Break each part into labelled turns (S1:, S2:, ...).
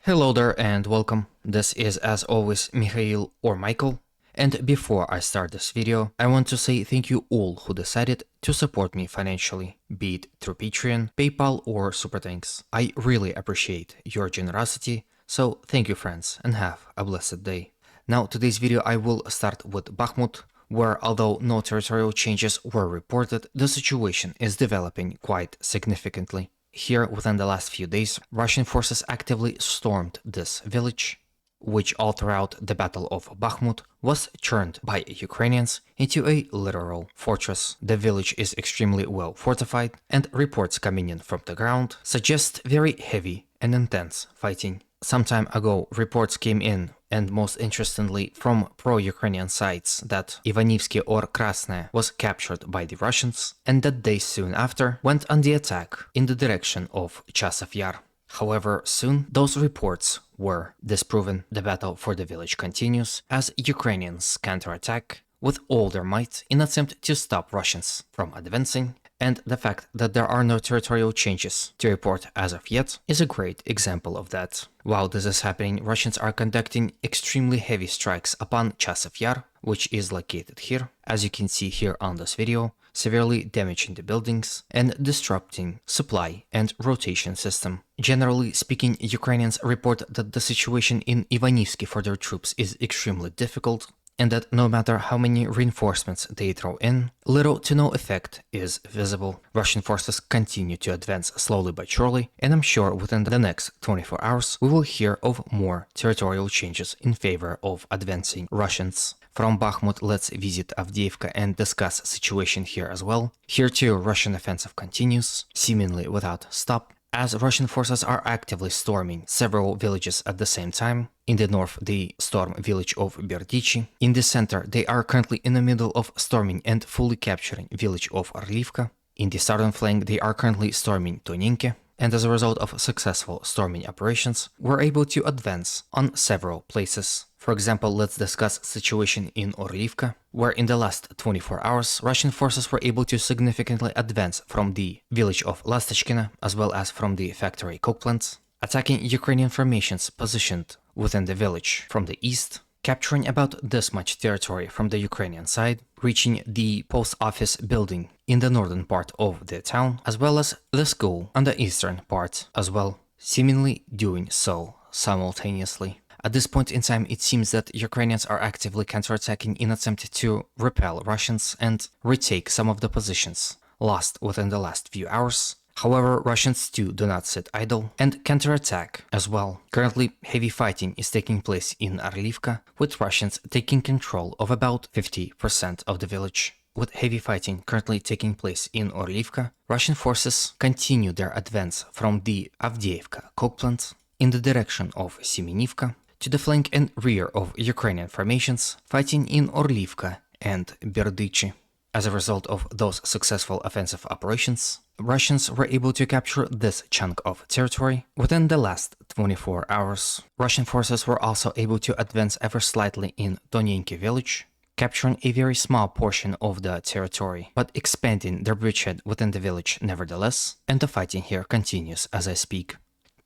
S1: Hello there and welcome. This is as always Mikhail or Michael. And before I start this video, I want to say thank you all who decided to support me financially, be it through Patreon, PayPal or Super Thanks. I really appreciate your generosity, so thank you friends and have a blessed day. Now today's video I will start with Bakhmut, where although no territorial changes were reported, the situation is developing quite significantly. Here, within the last few days, Russian forces actively stormed this village, which all throughout the Battle of Bakhmut was turned by Ukrainians into a literal fortress. The village is extremely well fortified, and reports coming in from the ground suggest very heavy and intense fighting. Some time ago, reports came in, and most interestingly from pro-Ukrainian sites, that Ivaniivsky or Krasnaya was captured by the Russians, and that they soon after went on the attack in the direction of Chasov Yar. However, soon those reports were disproven. The battle for the village continues as Ukrainians counterattack with all their might in attempt to stop Russians from advancing, and the fact that there are no territorial changes to report as of yet is a great example of that. While this is happening, Russians are conducting extremely heavy strikes upon Chasov Yar, which is located here, as you can see here on this video, severely damaging the buildings and disrupting supply and rotation system. Generally speaking, Ukrainians report that the situation in Ivaniivsky for their troops is extremely difficult, and that no matter how many reinforcements they throw in, little to no effect is visible. Russian forces continue to advance slowly but surely, and I'm sure within the next 24 hours we will hear of more territorial changes in favor of advancing Russians. From Bakhmut, let's visit Avdeevka and discuss situation here as well. Here too, Russian offensive continues, seemingly without stop, as Russian forces are actively storming several villages at the same time. In the north, they storm village of Berdichi. In the center, they are currently in the middle of storming and fully capturing village of Avdiivka. In the southern flank, they are currently storming Tonienke, and as a result of successful storming operations, were able to advance on several places. For example, let's discuss situation in Avdiivka, where in the last 24 hours, Russian forces were able to significantly advance from the village of Lastachkina, as well as from the factory coke plants, attacking Ukrainian formations positioned within the village from the east, capturing about this much territory from the Ukrainian side, reaching the post office building in the northern part of the town, as well as the school on the eastern part as well, seemingly doing so simultaneously. At this point in time, it seems that Ukrainians are actively counterattacking in attempt to repel Russians and retake some of the positions lost within the last few hours. However, Russians too do not sit idle and counterattack as well. Currently, heavy fighting is taking place in Avdiivka, with Russians taking control of about 50% of the village. With heavy fighting currently taking place in Avdiivka, Russian forces continue their advance from the Avdiivka coke plant in the direction of Semenivka to the flank and rear of Ukrainian formations fighting in Avdiivka and Berdichi. As a result of those successful offensive operations, Russians were able to capture this chunk of territory within the last 24 hours. Russian forces were also able to advance ever slightly in Tonienke village, capturing a very small portion of the territory, but expanding their bridgehead within the village nevertheless, and the fighting here continues as I speak.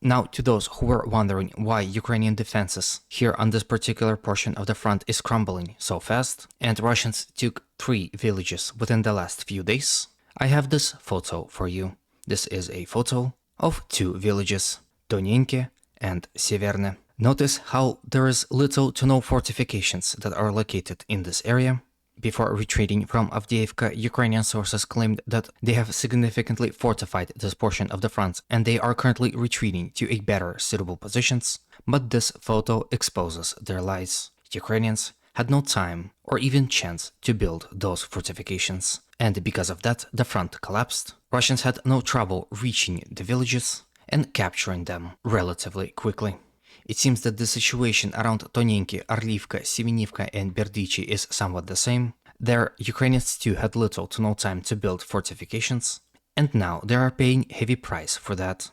S1: Now, to those who were wondering why Ukrainian defenses here on this particular portion of the front is crumbling so fast, and Russians took 3 villages within the last few days, I have this photo for you. This is a photo of 2 villages, Tonienke and Severne. Notice how there is little to no fortifications that are located in this area. Before retreating from Avdiivka, Ukrainian sources claimed that they have significantly fortified this portion of the front and they are currently retreating to a better suitable positions, but this photo exposes their lies. Ukrainians had no time or even chance to build those fortifications, and because of that, the front collapsed. Russians had no trouble reaching the villages and capturing them relatively quickly. It seems that the situation around Tonienke, Avdiivka, Semenivka and Berdichi is somewhat the same. There, Ukrainians too had little to no time to build fortifications, and now they are paying heavy price for that.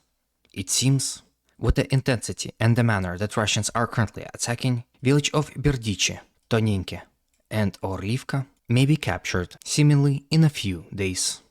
S1: It seems, with the intensity and the manner that Russians are currently attacking, village of Berdichi, Tonienke and Avdiivka may be captured seemingly in a few days.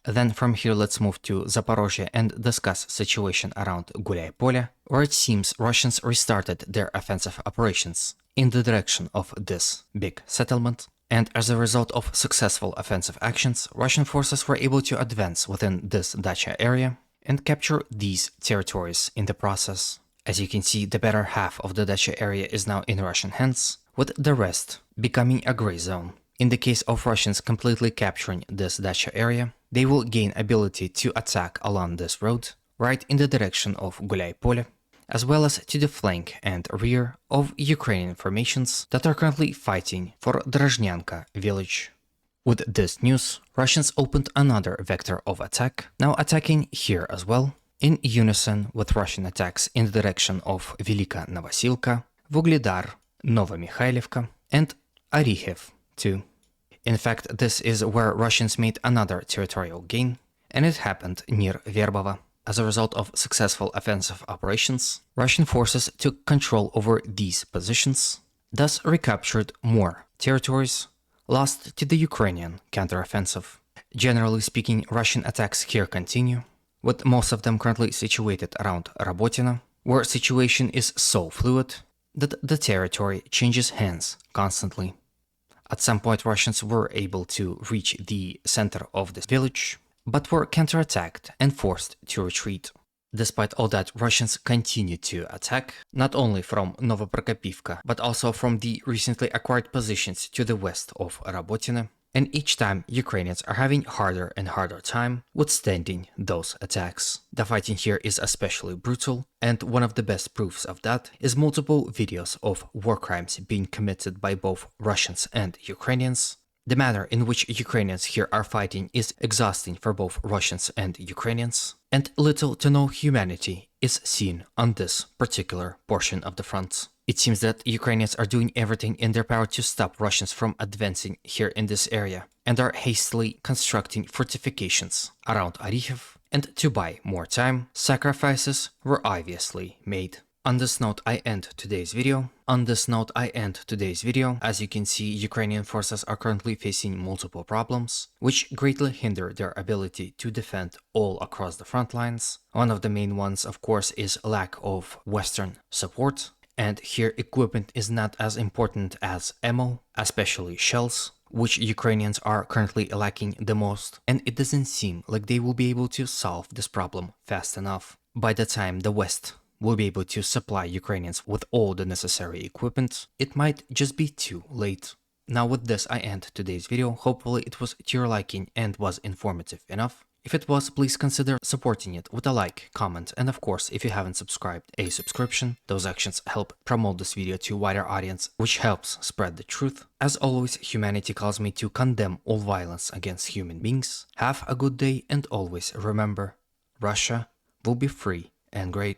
S1: Then from here let's move to Zaporizhzhia and discuss situation around Gulyai-Polye, where it seems Russians restarted their offensive operations in the direction of this big settlement. And as a result of successful offensive actions, Russian forces were able to advance within this dacha area and capture these territories in the process. As you can see, the better half of the dacha area is now in Russian hands, with the rest becoming a gray zone. In the case of Russians completely capturing this dacha area, they will gain ability to attack along this road, right in the direction of Gulyai-Polye, as well as to the flank and rear of Ukrainian formations that are currently fighting for Drozhnyanka village. With this news, Russians opened another vector of attack, now attacking here as well, in unison with Russian attacks in the direction of Velika Novosilka, Vuglidar, Novomikhailivka, and Orikhiv too. In fact, this is where Russians made another territorial gain, and it happened near Verbova. As a result of successful offensive operations, Russian forces took control over these positions, thus recaptured more territories lost to the Ukrainian counteroffensive. Generally speaking, Russian attacks here continue, with most of them currently situated around Robotyne, where situation is so fluid that the territory changes hands constantly. At some point, Russians were able to reach the center of this village, but were counterattacked and forced to retreat. Despite all that, Russians continued to attack, not only from Novoprokopivka, but also from the recently acquired positions to the west of Robotyne, and each time Ukrainians are having harder and harder time withstanding those attacks. The fighting here is especially brutal, and one of the best proofs of that is multiple videos of war crimes being committed by both Russians and Ukrainians. The manner in which Ukrainians here are fighting is exhausting for both Russians and Ukrainians, and little to no humanity is seen on this particular portion of the front. It seems that Ukrainians are doing everything in their power to stop Russians from advancing here in this area, and are hastily constructing fortifications around Orikhiv, and to buy more time, sacrifices were obviously made. On this note, I end today's video. As you can see, Ukrainian forces are currently facing multiple problems, which greatly hinder their ability to defend all across the front lines. One of the main ones, of course, is lack of Western support. And here equipment is not as important as ammo, especially shells, which Ukrainians are currently lacking the most. And it doesn't seem like they will be able to solve this problem fast enough. By the time the West will be able to supply Ukrainians with all the necessary equipment, it might just be too late. Now with this I end today's video. Hopefully it was to your liking and was informative enough. If it was, please consider supporting it with a like, comment, and of course, if you haven't subscribed, a subscription. Those actions help promote this video to a wider audience, which helps spread the truth. As always, humanity calls me to condemn all violence against human beings. Have a good day, and always remember, Russia will be free and great.